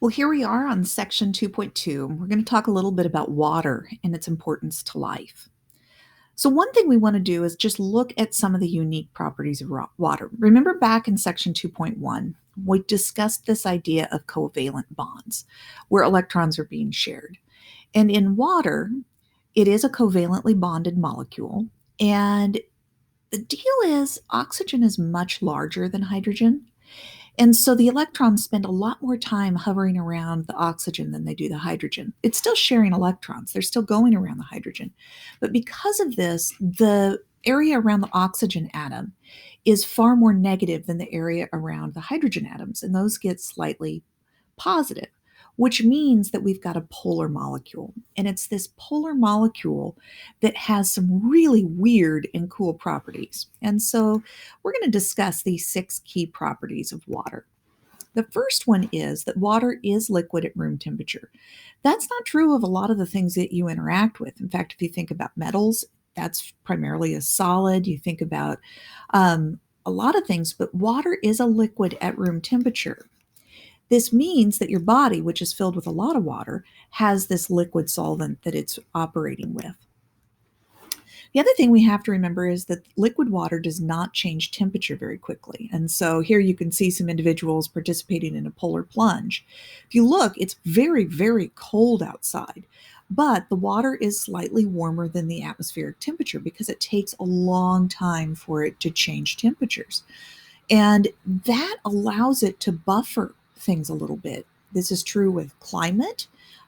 Well, here we are on section 2.2. We're going to talk a little bit about water and its importance to life. So, one thing we want to do is just look at some of the unique properties of water. Remember back in section 2.1, we discussed this idea of covalent bonds where electrons are being shared. And in water, it is a covalently bonded molecule. And the deal is, oxygen is much larger than hydrogen. And so the electrons spend a lot more time hovering around the oxygen than they do the hydrogen. It's still sharing electrons, they're still going around the hydrogen. But because of this, the area around the oxygen atom is far more negative than the area around the hydrogen atoms, and those get slightly positive, which means that we've got a polar molecule. And it's this polar molecule that has some really weird and cool properties. And so we're going to discuss these 6 key properties of water. The first one is that water is liquid at room temperature. That's not true of a lot of the things that you interact with. In fact, if you think about metals, that's primarily a solid. You think about a lot of things, but water is a liquid at room temperature. This means that your body, which is filled with a lot of water, has this liquid solvent that it's operating with. The other thing we have to remember is that liquid water does not change temperature very quickly. And so here you can see some individuals participating in a polar plunge. If you look, it's very, very cold outside, but the water is slightly warmer than the atmospheric temperature because it takes a long time for it to change temperatures. And that allows it to buffer things a little bit. This is true with climate.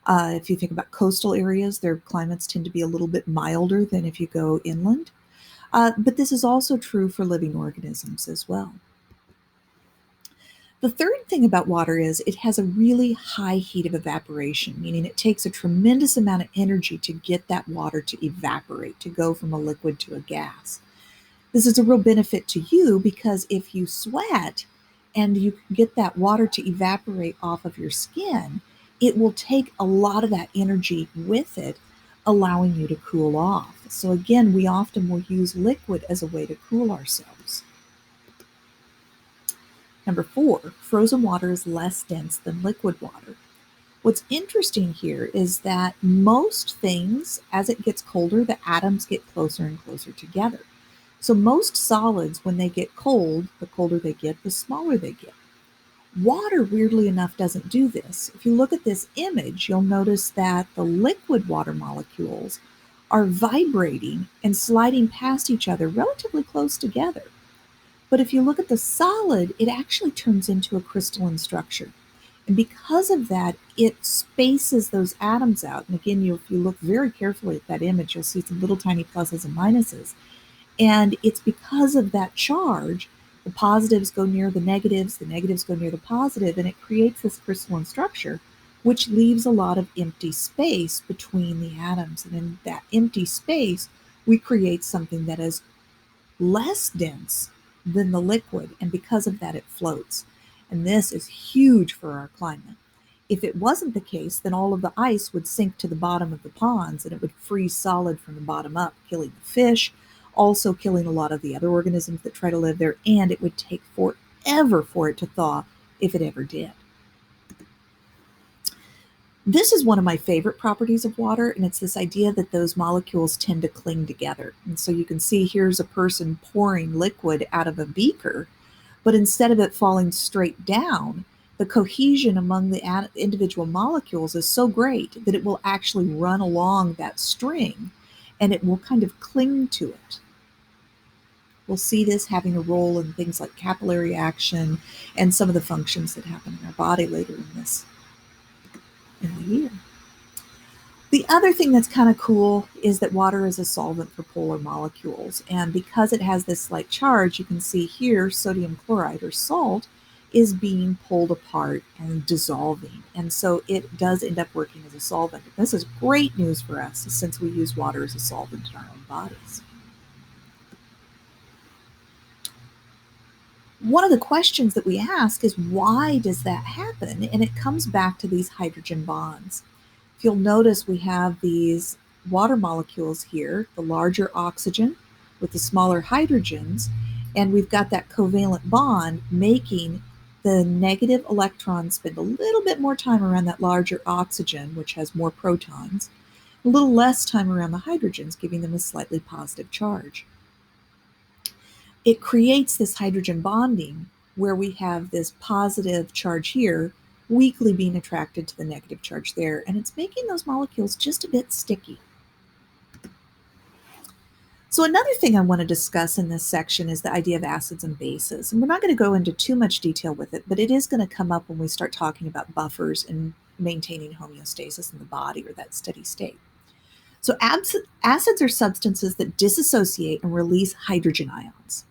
If you think about coastal areas, their climates tend to be a little bit milder than if you go inland. But this is also true for living organisms as well. The third thing about water is it has a really high heat of evaporation, meaning it takes a tremendous amount of energy to get that water to evaporate, to go from a liquid to a gas. This is a real benefit to you because if you sweat and you can get that water to evaporate off of your skin, it will take a lot of that energy with it, allowing you to cool off. So, again, we often will use liquid as a way to cool ourselves. Number 4, frozen water is less dense than liquid water. What's interesting here is that most things, as it gets colder, the atoms get closer and closer together. So most solids, when they get cold, the colder they get, the smaller they get. Water, weirdly enough, doesn't do this. If you look at this image, you'll notice that the liquid water molecules are vibrating and sliding past each other relatively close together. But if you look at the solid, it actually turns into a crystalline structure. And because of that, it spaces those atoms out. And again, if you look very carefully at that image, you'll see some little tiny pluses and minuses. And it's because of that charge, the positives go near the negatives go near the positive, and it creates this crystalline structure, which leaves a lot of empty space between the atoms. And in that empty space, we create something that is less dense than the liquid, and because of that, it floats. And this is huge for our climate. If it wasn't the case, then all of the ice would sink to the bottom of the ponds and it would freeze solid from the bottom up, killing the fish, also killing a lot of the other organisms that try to live there, and it would take forever for it to thaw if it ever did. This is one of my favorite properties of water, and it's this idea that those molecules tend to cling together. And so you can see here's a person pouring liquid out of a beaker, but instead of it falling straight down, the cohesion among the individual molecules is so great that it will actually run along that string and it will kind of cling to it. We'll see this having a role in things like capillary action and some of the functions that happen in our body later in the year. The other thing that's kind of cool is that water is a solvent for polar molecules. And because it has this slight charge, you can see here sodium chloride or salt is being pulled apart and dissolving. And so it does end up working as a solvent. This is great news for us since we use water as a solvent in our own bodies. One of the questions that we ask is why does that happen? And it comes back to these hydrogen bonds. If you'll notice, we have these water molecules here, the larger oxygen with the smaller hydrogens, and we've got that covalent bond making the negative electrons spend a little bit more time around that larger oxygen, which has more protons, a little less time around the hydrogens, giving them a slightly positive charge. It creates this hydrogen bonding where we have this positive charge here weakly being attracted to the negative charge there, and it's making those molecules just a bit sticky. So another thing I want to discuss in this section is the idea of acids and bases. And we're not going to go into too much detail with it, but it is going to come up when we start talking about buffers and maintaining homeostasis in the body or that steady state. So acids are substances that dissociate and release hydrogen ions.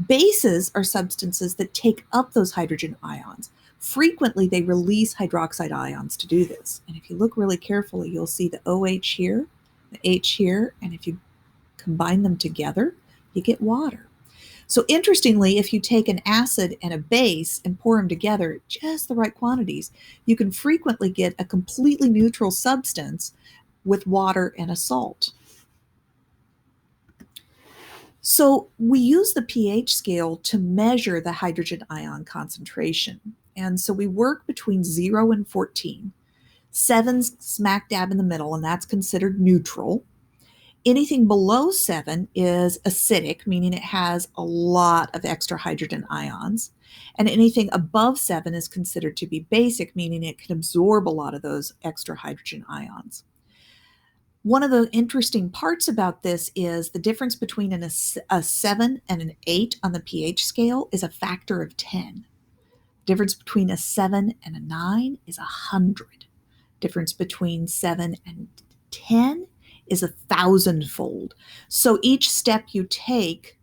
Bases are substances that take up those hydrogen ions. Frequently, they release hydroxide ions to do this. And if you look really carefully, you'll see the OH here, the H here, and if you combine them together, you get water. So interestingly, if you take an acid and a base and pour them together at just the right quantities, you can frequently get a completely neutral substance with water and a salt. So we use the pH scale to measure the hydrogen ion concentration. And so we work between 0 and 14. 7's smack dab in the middle, and that's considered neutral. Anything below 7 is acidic, meaning it has a lot of extra hydrogen ions. And anything above 7 is considered to be basic, meaning it can absorb a lot of those extra hydrogen ions. One of the interesting parts about this is the difference between a 7 and an 8 on the pH scale is a factor of 10. Difference between a 7 and a 9 is 100. Difference between 7 and 10 is 1,000-fold. So each step you take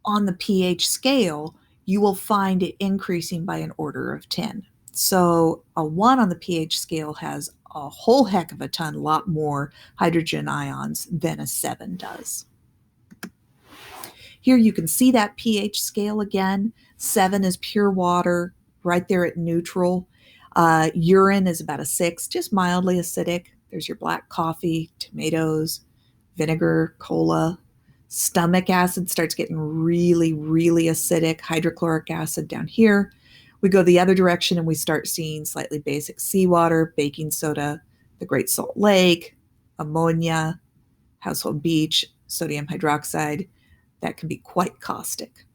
on the pH scale, you will find it increasing by an order of 10. So a 1 on the pH scale has a whole heck of a lot more hydrogen ions than a 7 does. Here you can see that pH scale again. 7 is pure water, right there at neutral. Urine is about a 6, just mildly acidic. There's your black coffee, tomatoes, vinegar, cola. Stomach acid starts getting really, really acidic. Hydrochloric acid down here. We go the other direction and we start seeing slightly basic seawater, baking soda, the Great Salt Lake, ammonia, household bleach, sodium hydroxide. That can be quite caustic.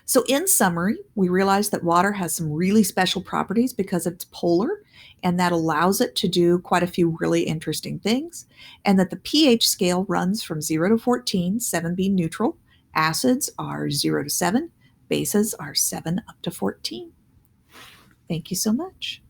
So in summary, we realize that water has some really special properties because it's polar, and that allows it to do quite a few really interesting things, and that the pH scale runs from 0 to 14, 7 being neutral. Acids are 0 to 7. Bases are 7 up to 14. Thank you so much.